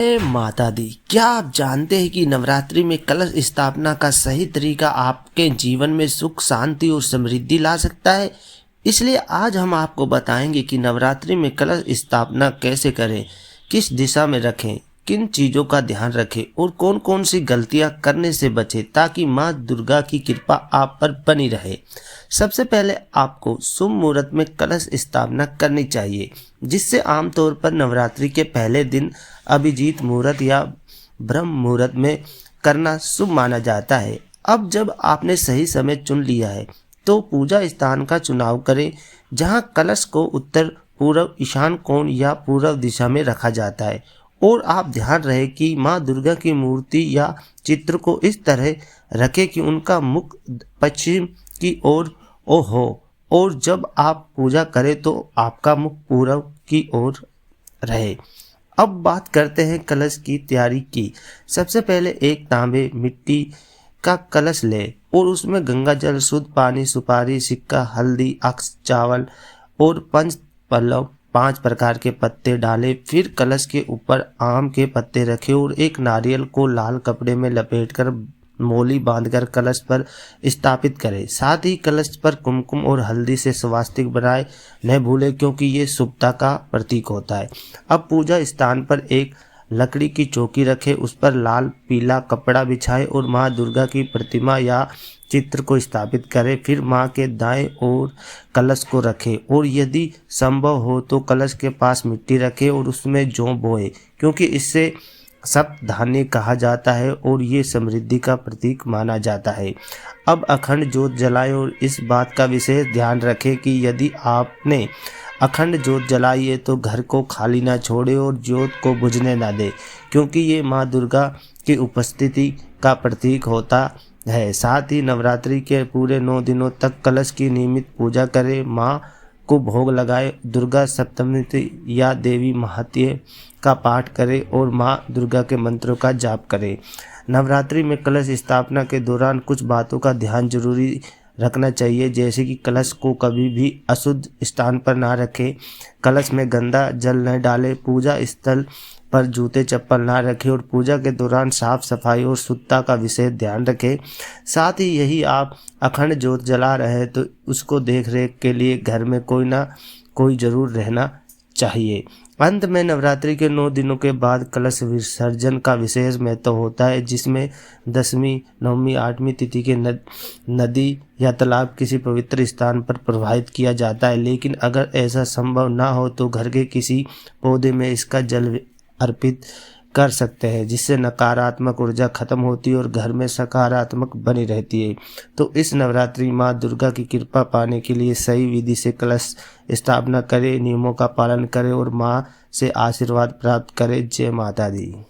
माता दी, क्या आप जानते हैं कि नवरात्रि में कलश स्थापना का सही तरीका आपके जीवन में सुख, शांति और समृद्धि ला सकता है। इसलिए आज हम आपको बताएंगे कि नवरात्रि में कलश स्थापना कैसे करें, किस दिशा में रखें, किन चीज़ों का ध्यान रखें और कौन कौन सी गलतियां करने से बचें ताकि माँ दुर्गा की कृपा आप पर बनी रहे। सबसे पहले आपको शुभ मुहूर्त में कलश स्थापना करनी चाहिए, जिससे आमतौर पर नवरात्रि के पहले दिन अभिजीत मुहूर्त या ब्रह्म मुहूर्त में करना शुभ माना जाता है। अब जब आपने सही समय चुन लिया है तो पूजा स्थान का चुनाव करें, जहां कलश को उत्तर, पूर्व, ईशान कोण या पूर्व दिशा में रखा जाता है। और आप ध्यान रहे कि माँ दुर्गा की मूर्ति या चित्र को इस तरह रखें कि उनका मुख पश्चिम की ओर हो और जब आप पूजा करें तो आपका मुख पूर्व की ओर रहे। अब बात करते हैं कलश की तैयारी की। सबसे पहले एक तांबे मिट्टी का कलश लें और उसमें गंगा जल, शुद्ध पानी, सुपारी, सिक्का, हल्दी, अक्ष, चावल और पंच पल्लव 5 प्रकार के पत्ते डालें। फिर कलश के ऊपर आम के पत्ते रखें और एक नारियल को लाल कपड़े में लपेटकर मोली बांधकर कलश पर स्थापित करें। साथ ही कलश पर कुमकुम और हल्दी से स्वास्तिक बनाए न भूलें, क्योंकि ये शुभता का प्रतीक होता है। अब पूजा स्थान पर एक लकड़ी की चौकी रखें, उस पर लाल पीला कपड़ा बिछाएं और माँ दुर्गा की प्रतिमा या चित्र को स्थापित करें। फिर माँ के दाएं ओर कलश को रखें और यदि संभव हो तो कलश के पास मिट्टी रखें और उसमें जौ बोएं, क्योंकि इससे सब धान्य कहा जाता है और ये समृद्धि का प्रतीक माना जाता है। अब अखंड ज्योत जलाएं और इस बात का विशेष ध्यान रखें कि यदि आपने अखंड ज्योत जलाई है तो घर को खाली ना छोड़े और ज्योत को बुझने ना दे, क्योंकि ये माँ दुर्गा की उपस्थिति का प्रतीक होता है। साथ ही नवरात्रि के पूरे 9 दिनों तक कलश की नियमित पूजा करें, माँ को भोग लगाए, दुर्गा सप्तमी या देवी महात्म्य का पाठ करें और माँ दुर्गा के मंत्रों का जाप करें। नवरात्रि में कलश स्थापना के दौरान कुछ बातों का ध्यान जरूरी रखना चाहिए, जैसे कि कलश को कभी भी अशुद्ध स्थान पर ना रखें, कलश में गंदा जल न डालें, पूजा स्थल पर जूते चप्पल ना रखें और पूजा के दौरान साफ सफाई और शुद्धता का विशेष ध्यान रखें। साथ ही यही आप अखंड ज्योत जला रहे हैं तो उसको देख रेख के लिए घर में कोई ना कोई जरूर रहना चाहिए। अंत में नवरात्रि के 9 दिनों के बाद कलश विसर्जन का विशेष महत्व होता है, जिसमें 10वीं, 9वीं, 8वीं तिथि के नदी या तालाब किसी पवित्र स्थान पर प्रवाहित किया जाता है। लेकिन अगर ऐसा संभव ना हो तो घर के किसी पौधे में इसका जल अर्पित कर सकते हैं, जिससे नकारात्मक ऊर्जा खत्म होती है और घर में सकारात्मक बनी रहती है। तो इस नवरात्रि माँ दुर्गा की कृपा पाने के लिए सही विधि से कलश स्थापना करें, नियमों का पालन करें और माँ से आशीर्वाद प्राप्त करें। जय माता दी।